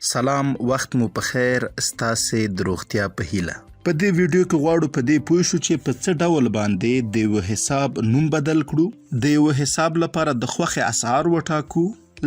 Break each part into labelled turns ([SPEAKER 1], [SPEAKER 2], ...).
[SPEAKER 1] سلام، وخت مو په خیر. ستاسې د روغتیا په هیله. په دې ویډیو کې غواړو په دې پوه شو چې په څه ډول باندې د یو حساب نوم بدل کړو، د یو حساب لپاره د خوښې اسعار وټاکو،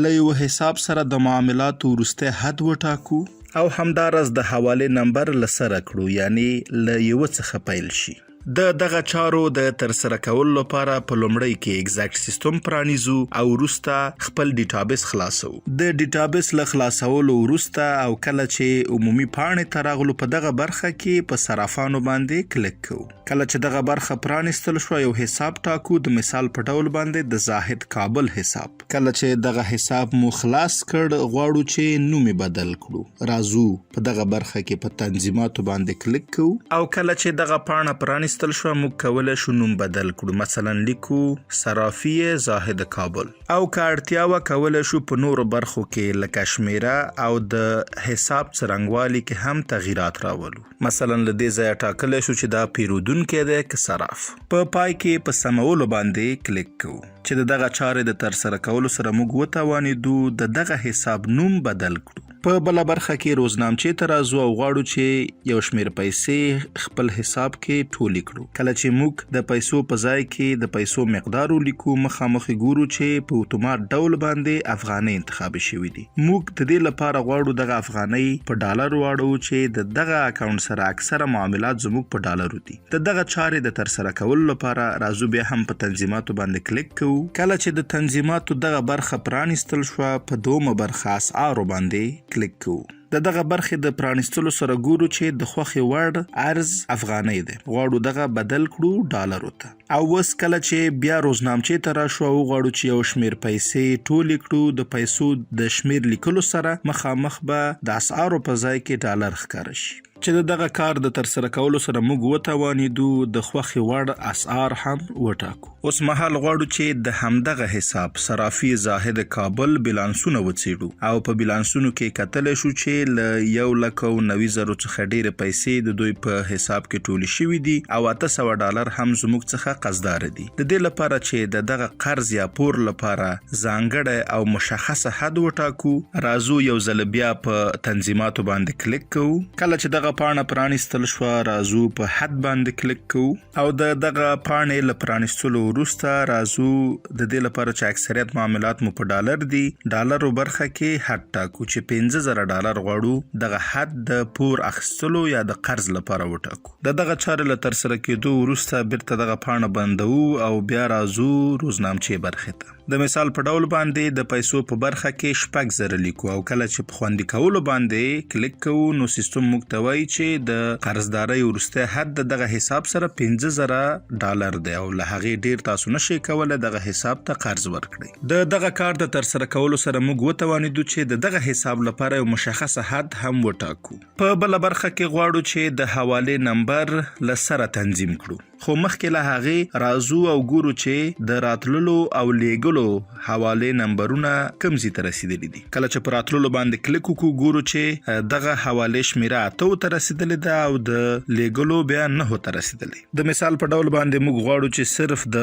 [SPEAKER 1] له یو حساب سره د معاملاتو وروستی حد وټاکو او همداراز د حوالې نمبر له سره کړو، یعنی له یو څخه پیل شي. د دغه چارو د ترسره کولو لپاره په لومړی کې ایگزیکټ سیستم پرانیزو او وروسته خپل ډیټابیس خلاصو. د ډیټابیس له خلاصولو وروسته او کله چې عمومي پاڼې ته راغلو، په دغه برخه کې په صرافانو باندې کلیک کوو. کله چې دغه برخه پرانیستل شو، یو حساب ټاکو، د مثال په ډول باندې د زاهد کابل حساب. کله چې دغه حساب مو خلاص کړ، غواړو چې نوم بدل کړو. راځو په دغه برخه کې په تنظیماتو باندې کلیک کوو او کله چې دغه پاڼه پرانیستل شو، موږ کولی شو نوم بدل کړو. مثلا لیکو صرافی زاهد کابل او که اړتیا وه کولی شو په نورو برخو کې لکه شمیره او د حساب څرنګوالي کې هم تغییرات راولو. مثلا له دې ځایه ټاکلی شو چې دا پیرودونکی دی که صراف. په پای کې په سمولو باندې کلیک کوو چې د دغه چارې د ترسره کولو سره موږ وتوانېدو د دغه حساب نوم بدل کړو. په بله برخه کې روزنامچې ته راځو او غواړو چې یو شمیر پیسې خپل حساب کې ټولې کړو. کله چې موږ د پیسو په ځای کې د پیسو مقدار ولیکو، مخامخ ګورو چې په اتومات ډول باندې افغانۍ انتخاب شوي دي. موږ د دې لپاره غواړو دغه افغانۍ په ډالر واړو چې د دغه اکاونټ سره اکثره معاملات زموږ په ډالرو دي. د دغه چارې د ترسره کولو لپاره راځو بیا هم په تنظیماتو باندې کلیک کوو. کله چې د تنظیماتو دغه برخه پرانیستل شوه، په دومه برخه اسعارو باندې کلیک کوو. د دغه برخې د پرانیستلو سره ګورو چې د خوښې وړ ارز افغانۍ دی. غواړو دغه بدل کړو ډالرو ته. او اوس کله چې بیا روزنامچې ته راشو او غواړو چې یو شمیر پیسې ټولې کړو، د پیسو د شمیر لیکلو سره مخامخ به د اسعارو په ځای کې ډالر ښکاره شي. چې د دغه کار د ترسره کولو سره موږ وتوانېدو د خوښې وړ اسعار هم وټاکو. اوس مهال غواړو چې د همدغه حساب صرافي زاهد کابل بیلانسونه وڅېړو او په بیلانسونو کې کتلی شو چې له 1,90,000 څخه ډېرې پیسې د دوی په حساب کې ټولې شوي دي او 800 ډالر هم زموږ څخه قصداره دي. د دې لپاره چې د دغه قرض یا پور لپاره ځانګړی او مشخصه حد وټاکو، راځو یو ځل بیا په تنظیماتو باندې کلیک کوو. کله چې دغه پاڼه پرانیستل شوه، راځو په حد باندې کلیک کوو او د دغه پاڼې له پرانیستلو وروسته راځو د دې لپاره چې اکثریت معاملات مو په ډالر دي، ډالرو برخه کې حد ټاکو چې 50,000 ډالر غواړو دغه حد د پور اخیستلو یا د قرض لپاره وټاکو. د دغه چارې له ترسره کېدو وروسته بیرته دغه پاڼه بندوو او بیا راځو روزنامچې برخې ته. د مثال په ډول باندې د پیسو په برخه کې 6,000 لیکو او کله چې په خوندي کولو باندې کلیک کوو، نو سیستم موږ ته وایي چې د قرضدارۍ وروستی حد د دغه حساب سره 50,000 ډالر دی او له هغې ډیر تاسو نشئ کولی دغه حساب ته قرض ورکړئ. د دغه کار د ترسره کولو سره موږ وتوانېدو چې د دغه حساب لپاره یو مشخصه حد هم وټاکو. په بله برخه کې غواړو چې د حوالې نمبر له سره تنظیم کړو، خو مخکې له هغې راځو او ګورو چې د راتللو او لیږلو حوالې نمبرونه کوم ځای ته رسیدلي دي. کله چې په راتللو باندې کلیک وکړو، ګورو چې دغه حوالې شمیره 8 ته رسیدلې ده او د لیږلو بیا 9 ته رسیدلې. د مثال په ډول باندې موږ غواړو چې صرف د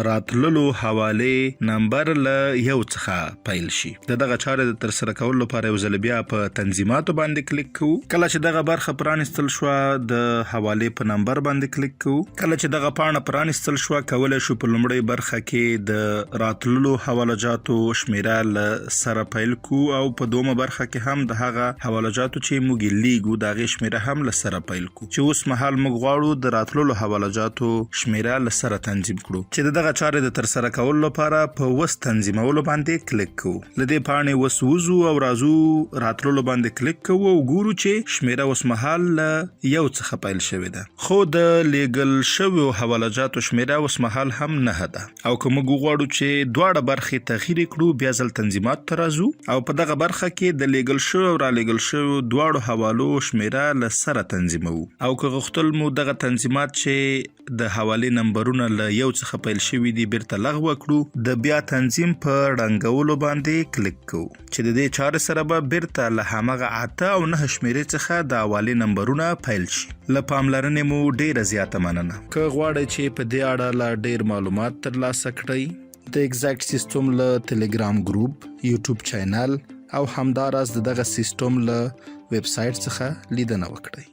[SPEAKER 1] راتللو حوالې نمبر له 1 څخه پیل شي. د دغه چارې د ترسره کولو لپاره یو ځل بیا په تنظیماتو باندې کلیک کوو. کله چې دغه برخه پرانیستل شوه، د حوالې په نمبر باندې کلیک کوو. کله چې دغه پاڼه پرانیستل شوه، کولی شو په لومړۍ برخه کې د راتللو حواله جاتو شمیره له سره پیل کو او په دومه برخه کې هم د هغه حواله جاتو چې موږ یې لیږو د هغې شمیره هم له سره پیل کو. چې اوس مهال موږ غواړو د راتللو حواله جاتو شمیره له سره تنظیم کړو. چې د دغه چارې د ترسره کولو لپاره په وس تنظیمولو باندې کلیک کوو. له دې پاڼې وس وځو او راځو راتللو باندې کلیک کوو او ګورو چې شمیره اوس مهال له 1 څخه پیل شوې ده، خو د لیږل شویو حواله جاتو شمیره اوس مهال هم 9 ده. او که موږ غواړو چې دواړه برخې تغییر کړو، بیا ځل تنظیمات ته راځو او په دغه برخه کې د لیږل شویو او رالیږل شویو دواړو حوالو شمیره له سره تنظیموو. او که غوښتل مو دغه تنظیمات چې د حوالې نمبرونه له 1 څخه پیل شوي دي بیرته لغوه کړو، د بیا تنظیم په ړنګولو باندې کلیک کوو چې د دې چارې سره به بیرته له همغه 8 او 9 شمیرې څخه د حوالې نمبرونه پیل شي. له پاملرنې مو ډیره زیاته مننه. که غواړئ چې په دې اړه لا ډیر معلومات ترلاسه کړئ، د ایگزیکټ سیستم له ټلګرام ګروپ، یوټیوب چینل او همداراز دغه سیستم له ویب سایټ څخه لیدنه وکړئ.